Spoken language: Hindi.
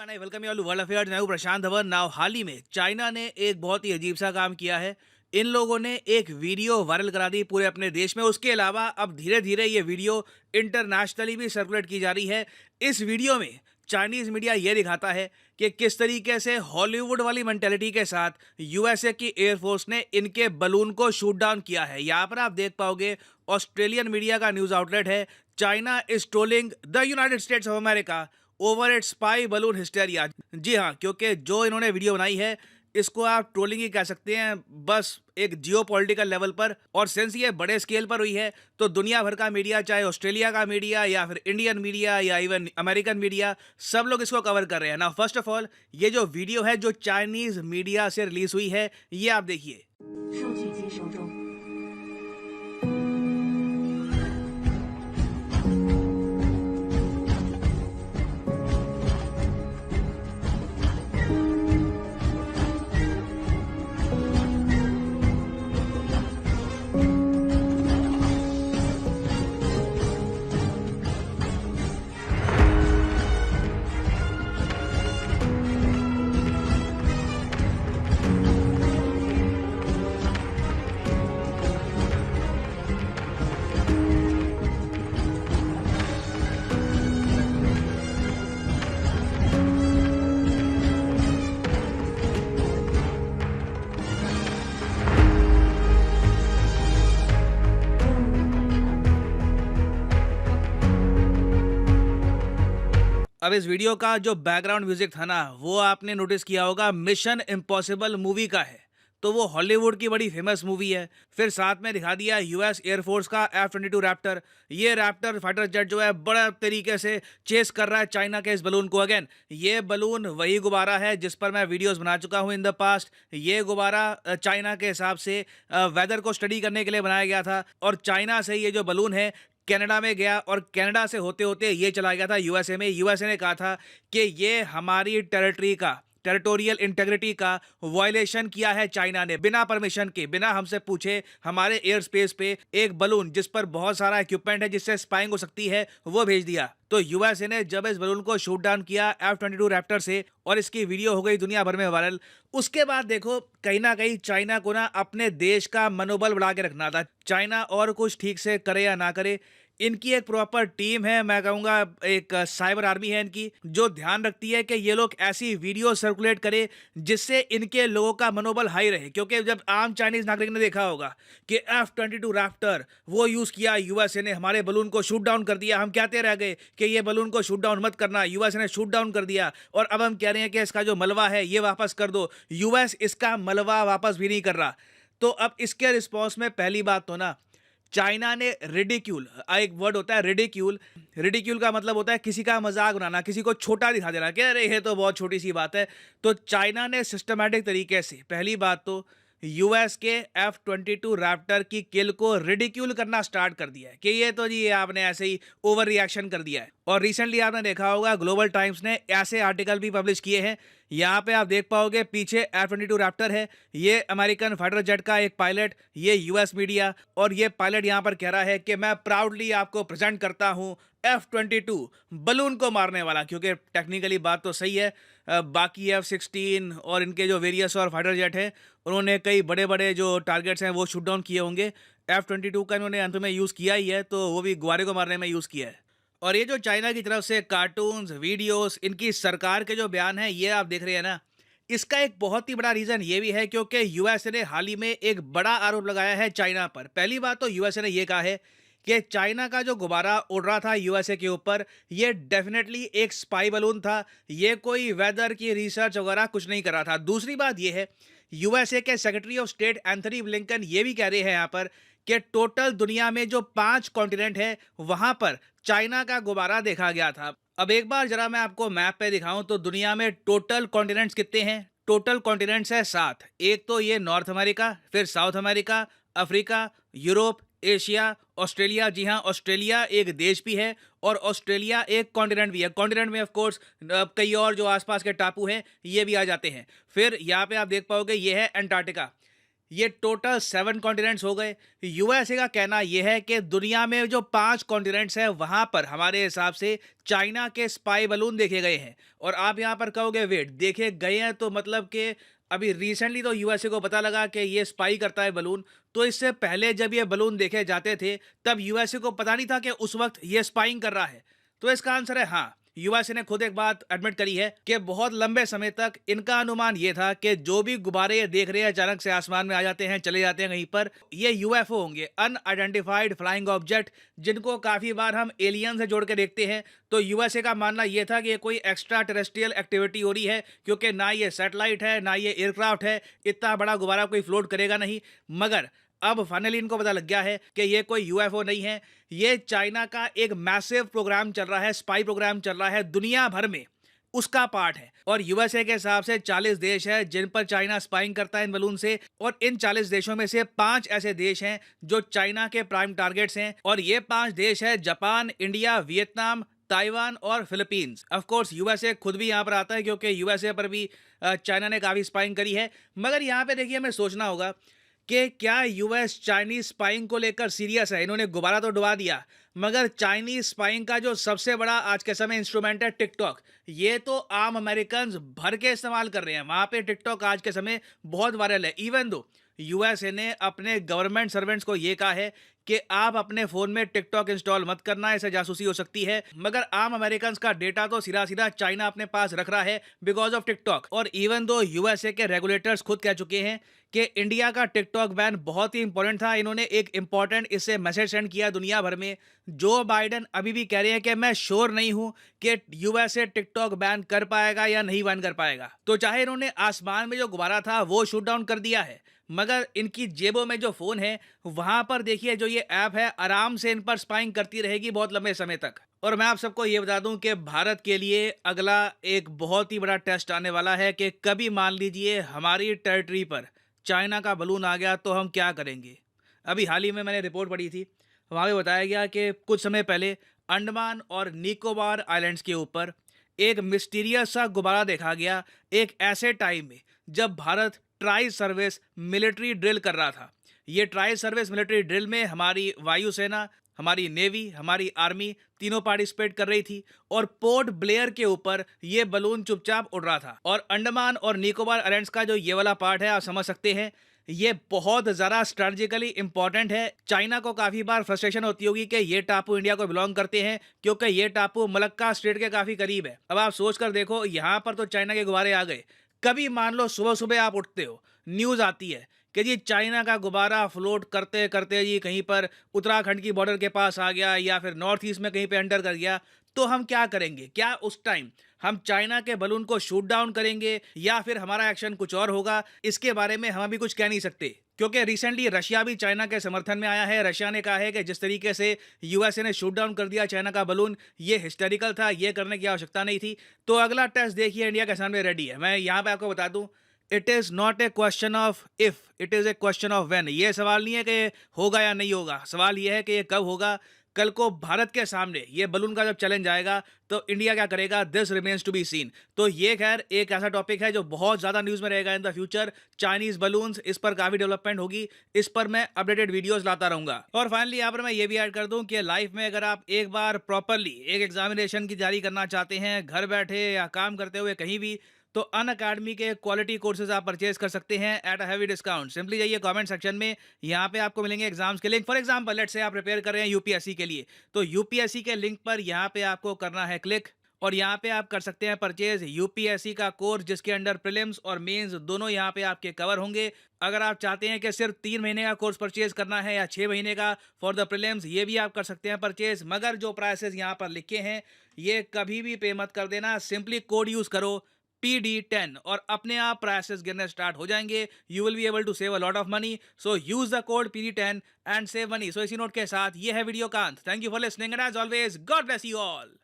Everyone, I welcome you all to world affairs. मैं हूं प्रशांत धवन। नाउ हाल ही में चाइना ने एक बहुत ही अजीब सा काम किया है। इन लोगों ने एक वीडियो वायरल करा दी पूरे अपने देश में। उसके अलावा अब धीरे धीरे ये वीडियो इंटरनेशनली भी सर्कुलेट की जा रही है। इस वीडियो में चाइनीज मीडिया ये दिखाता है कि किस तरीके से हॉलीवुड वाली मेंटेलिटी के साथ यूएसए की एयरफोर्स ने इनके बलून को शूट डाउन किया है। यहाँ पर आप देख पाओगे ऑस्ट्रेलियन मीडिया का न्यूज आउटलेट है, China is trolling the United States of America over its spy balloon hysteria. जी हाँ, क्योंकि जो इन्होंने वीडियो बनाई है इसको आप ट्रोलिंग ही कह सकते हैं, बस एक जियो पॉलिटिकल लेवल पर। और सिंस ये बड़े स्केल पर हुई है तो दुनिया भर का मीडिया, चाहे ऑस्ट्रेलिया का मीडिया या फिर इंडियन मीडिया या इवन अमेरिकन मीडिया, सब लोग इसको कवर कर रहे हैं ना। फर्स्ट ऑफ ऑल, ये जो वीडियो है जो चाइनीज मीडिया से रिलीज हुई है, ये आप देखिए। अब इस वीडियो का जो बैकग्राउंड म्यूजिक था ना, वो आपने नोटिस किया होगा, मिशन इम्पॉसिबल मूवी का है। तो वो हॉलीवुड की बड़ी फेमस मूवी है। फिर साथ में दिखा दिया यूएस एयरफोर्स का F-22 रैप्टर। ये रैप्टर फाइटर जेट जो है बड़ा तरीके से चेस कर रहा है चाइना के इस बलून को। अगेन, ये बलून वही गुब्बारा है जिस पर मैं वीडियोस बना चुका हूँ इन द पास्ट। ये गुब्बारा चाइना के हिसाब से वेदर को स्टडी करने के लिए बनाया गया था, और चाइना से ये जो बलून है कनाडा में गया, और कनाडा से होते होते ये चला गया था यूएसए में। यूएसए ने कहा था कि ये हमारी टेरिटरी का, टेरिटोरियल इंटीग्रिटी का वायलेशन किया है चाइना ने, बिना परमिशन के, बिना हमसे पूछे हमारे एयर स्पेस पे एक बलून जिस पर बहुत सारा इक्विपमेंट है जिससे स्पाइंग हो सकती है, वो भेज दिया। तो यूएसए ने जब इस बलून को शूट डाउन किया F-22 रैप्टर से, और इसकी वीडियो हो गई दुनिया भर में वायरल, उसके बाद देखो कहीं ना कहीं चाइना को ना अपने देश का मनोबल बढ़ा के रखना था। चाइना और कुछ ठीक से करे या ना करे, इनकी एक प्रॉपर टीम है, मैं कहूँगा एक साइबर आर्मी है इनकी, जो ध्यान रखती है कि ये लोग ऐसी वीडियो सर्कुलेट करें जिससे इनके लोगों का मनोबल हाई रहे। क्योंकि जब आम चाइनीज नागरिक ने देखा होगा कि F-22 रैप्टर वो यूज़ किया यूएसए ने, हमारे बलून को शूट डाउन कर दिया, हम कहते रह गए कि ये बलून को शूट डाउन मत करना, यूएसए ने शूट डाउन कर दिया, और अब हम कह रहे हैं कि इसका जो मलबा है ये वापस कर दो। यूएस इसका मलबा वापस भी नहीं कर रहा। तो अब इसके रिस्पॉन्स में पहली बात तो ना, चाइना ने रिडिक्यूल, एक वर्ड होता है रिडिक्यूल। रिडिक्यूल का मतलब होता है किसी का मजाक उड़ाना, किसी को छोटा दिखा देना कि अरे ये तो बहुत छोटी सी बात है। तो चाइना ने सिस्टमैटिक तरीके से पहली बात तो यूएस के F-22 रैप्टर की किल को रिडिक्यूल करना स्टार्ट कर दिया है कि ये तो जी आपने ऐसे ही ओवर रिएक्शन कर दिया है। और रिसेंटली आपने देखा होगा ग्लोबल टाइम्स ने ऐसे आर्टिकल भी पब्लिश किए हैं। यहाँ पे आप देख पाओगे पीछे F-22 रैप्टर है, ये अमेरिकन फाइटर जेट का एक पायलट, ये यूएस मीडिया, और ये पायलट यहाँ पर कह रहा है कि मैं प्राउडली आपको प्रेजेंट करता हूँ F-22 बलून को मारने वाला। क्योंकि टेक्निकली बात तो सही है, बाकी F-16 और इनके जो वेरियस और फाइटर जेट हैं, उन्होंने कई बड़े बड़े जो टारगेट्स हैं वो शूट डाउन किए होंगे। F-22 का इन्होंने अंत में यूज़ किया ही है, तो वो भी गुब्बारे को मारने में यूज़ किया है। और ये जो चाइना की तरफ से कार्टून्स, वीडियोस, इनकी सरकार के जो बयान हैं, ये आप देख रहे हैं ना, इसका एक बहुत ही बड़ा रीज़न ये भी है क्योंकि यूएसए ने हाल ही में एक बड़ा आरोप लगाया है चाइना पर। पहली बात तो यूएसए ने ये कहा है कि चाइना का जो गुब्बारा उड़ रहा था यूएसए के ऊपर, ये डेफिनेटली एक स्पाई बलून था, ये कोई वेदर की रिसर्च वगैरह कुछ नहीं कर रहा था। दूसरी बात ये है, यूएसए के secretary of state Anthony Blinken ये भी कह रहे हैं यहाँ पर कि टोटल दुनिया में जो 5 कॉन्टिनेंट है वहां पर चाइना का गुब्बारा देखा गया था। अब एक बार जरा मैं आपको मैप पे दिखाऊं तो दुनिया में टोटल कॉन्टिनेंट्स कितने हैं? टोटल कॉन्टिनेंट्स है 7। एक तो ये नॉर्थ अमेरिका, फिर South America, Africa, Europe, Asia, Australia. जी हाँ, ऑस्ट्रेलिया एक देश भी है और ऑस्ट्रेलिया एक कॉन्टिनेंट भी है। कॉन्टिनेंट में ऑफ कोर्स कई और जो आसपास के टापू हैं ये भी आ जाते हैं। फिर यहाँ पे आप देख पाओगे ये है अंटार्कटिका। ये टोटल 7 कॉन्टिनेंट्स हो गए। यूएसए का कहना यह है कि दुनिया में जो 5 कॉन्टिनेंट्स हैं वहां पर हमारे हिसाब से चाइना के स्पाई बलून देखे गए हैं। और आप यहां पर कहोगे वेट, देखे गए हैं तो मतलब कि अभी रिसेंटली तो यूएसए को पता लगा कि ये स्पाई करता है बलून, तो इससे पहले जब ये बलून देखे जाते थे तब यूएसए को पता नहीं था कि उस वक्त ये स्पाइंग कर रहा है। तो इसका आंसर है हाँ। यूएसए ने खुद एक बात एडमिट करी है कि बहुत लंबे समय तक इनका अनुमान ये था कि जो भी गुब्बारे ये देख रहे हैं अचानक से आसमान में आ जाते हैं, चले जाते हैं कहीं पर, ये यूएफओ होंगे, अनआइडेंटिफाइड फ्लाइंग ऑब्जेक्ट, जिनको काफी बार हम एलियन से जोड़ के देखते हैं। तो यूएसए का मानना यह था कि ये कोई एक्स्ट्रा टेरेस्ट्रियल एक्टिविटी हो रही है, क्योंकि ना ये सैटेलाइट है ना ये एयरक्राफ्ट है, इतना बड़ा गुब्बारा कोई फ्लोट करेगा नहीं। मगर अब फाइनली इनको पता लग गया है कि ये कोई यूएफओ नहीं है, ये चाइना का एक मैसिव प्रोग्राम चल रहा है, स्पाई प्रोग्राम चल रहा है दुनिया भर में, उसका पार्ट है। और यूएसए के हिसाब से 40 देश है जिन पर चाइना स्पाइंग करता है इन बलून से, और इन 40 देशों में से 5 ऐसे देश हैं जो चाइना के प्राइम टारगेट्स हैं। और ये 5 देश है जापान, इंडिया, वियतनाम, ताइवान और फिलीपींस। ऑफ कोर्स यूएसए खुद भी यहाँ पर आता है, क्योंकि यूएसए पर भी चाइना ने काफी स्पाइंग करी है। मगर यहाँ पे देखिए हमें सोचना होगा कि क्या यूएस चाइनीज स्पाइंग को लेकर सीरियस है। इन्होंने गुब्बारा तो डुबा दिया, मगर चाइनीज स्पाइंग का जो सबसे बड़ा आज के समय इंस्ट्रूमेंट है टिकटॉक, ये तो आम अमेरिकन भर के इस्तेमाल कर रहे हैं। वहां पे टिकटॉक आज के समय बहुत वायरल है। इवन दो यूएसए ने अपने गवर्नमेंट सर्वेंट्स को ये कहा है कि आप अपने फोन में टिकटॉक इंस्टॉल मत करना, ऐसे जासूसी हो सकती है। मगर आम अमेरिकन का डेटा तो सीधा सीधा चाइना अपने पास रख रहा है बिकॉज ऑफ टिकटॉक। और इवन दो यूएसए के रेगुलेटर्स खुद कह चुके हैं कि इंडिया का टिकटॉक बैन बहुत ही इंपॉर्टेंट था, इन्होंने एक इंपॉर्टेंट इससे मैसेज सेंड किया दुनिया भर में। जो बाइडेन अभी भी कह रहे हैं कि मैं श्योर नहीं हूं कि यूएसए टिकटॉक बैन कर पाएगा या नहीं बैन कर पाएगा। तो चाहे इन्होंने आसमान में जो गुब्बारा था वो शूट डाउन कर दिया है, मगर इनकी जेबों में जो फोन है वहां पर देखिए जो ये ऐप है आराम से इन पर स्पाइंग करती रहेगी बहुत लंबे समय तक। और मैं आप सबको ये बता दूं कि भारत के लिए अगला एक बहुत ही बड़ा टेस्ट आने वाला है कि कभी मान लीजिए हमारी टेरिटरी पर चाइना का बलून आ गया तो हम क्या करेंगे। अभी हाल ही में मैंने रिपोर्ट पढ़ी थी, वहाँ पे बताया गया कि कुछ समय पहले अंडमान और निकोबार आइलैंड्स के ऊपर एक मिस्टीरियस सा गुब्बारा देखा गया एक ऐसे टाइम में जब Bharat tri service military drill कर रहा था। ये ट्राई सर्विस मिलिट्री ड्रिल में हमारी वायुसेना, हमारी नेवी, हमारी आर्मी तीनों पार्टिसिपेट कर रही थी, और पोर्ट ब्लेयर के ऊपर ये बलून चुपचाप उड़ रहा था। और अंडमान और निकोबार आइलैंड्स का जो ये वाला पार्ट है आप समझ सकते हैं, ये बहुत ज़्यादा स्ट्रेटेजिकली इंपॉर्टेंट है। चाइना को काफ़ी बार फ्रस्ट्रेशन होती होगी कि ये टापू इंडिया को बिलोंग करते हैं, क्योंकि ये टापू मलक्का स्ट्रेट के काफ़ी करीब है। अब आप सोच कर देखो, यहाँ पर तो चाइना के गुब्बारे आ गए, कभी मान लो सुबह सुबह आप उठते हो, न्यूज़ आती है कि जी चाइना का गुब्बारा फ्लोट करते करते जी कहीं पर उत्तराखंड की बॉर्डर के पास आ गया या फिर नॉर्थ ईस्ट में कहीं पे एंटर कर गया, तो हम क्या करेंगे? क्या उस टाइम हम चाइना के बलून को शूट डाउन करेंगे या फिर हमारा एक्शन कुछ और होगा? इसके बारे में हम अभी कुछ कह नहीं सकते, क्योंकि रिसेंटली रशिया भी चाइना के समर्थन में आया है। रशिया ने कहा है कि जिस तरीके से यूएसए ने शूट डाउन कर दिया चाइना का बलून, ये हिस्टेरिकल था, ये करने की आवश्यकता नहीं थी। तो अगला टेस्ट देखिए इंडिया के सामने रेडी है। मैं यहाँ पे आपको बता दूं, it is not a question of if, it is a question of when. ये सवाल नहीं है कि होगा या नहीं होगा, सवाल ये है कि ये कब होगा। कल को भारत के सामने ये बलून का जब चैलेंज आएगा तो इंडिया क्या करेगा, this remains to be seen. तो ये खैर एक ऐसा टॉपिक है जो बहुत ज़्यादा न्यूज़ में रहेगा in the future, Chinese balloons, इस पर काफ़ी डेवलपमेंट होगी, इस पर मैं अपडेटेड वीडियोस लाता रहूँगा। और फाइनली यहाँ पर मैं ये भी ऐड कर दूँ कि लाइफ में अगर आप एक बार प्रॉपरली एक एग्जामिनेशन की तैयारी करना चाहते हैं, घर बैठे या काम करते हुए कहीं भी, तो अनअकैडमी के क्वालिटी कोर्सेज आप परचेज कर सकते हैं at a heavy discount. Simply जाइए कमेंट सेक्शन में, यहाँ पे आपको मिलेंगे एग्जाम्स के link. For example let's say आप प्रिपेयर कर रहे हैं यूपीएससी के लिए, तो यूपीएससी के लिंक पर यहाँ पे आपको करना है क्लिक, और यहाँ पे आप कर सकते हैं परचेज यूपीएससी का कोर्स, जिसके अंडर प्रीलिम्स और मेंस दोनों यहाँ पे आपके कवर होंगे। अगर आप चाहते हैं कि सिर्फ 3 महीने का कोर्स परचेज करना है या 6 महीने का फॉर द प्रीलिम्स, ये भी आप कर सकते हैं परचेज। मगर जो प्राइसेस यहाँ पर लिखे हैं ये कभी भी पे मत कर देना, सिंपली कोड यूज करो PD10 और अपने आप प्राइसेस गिरने स्टार्ट हो जाएंगे। You will be able to save a lot of money, so use the code PD10 and save money. So इसी नोट के साथ ये है वीडियो का अंत। Thank you for listening and as always God bless you all.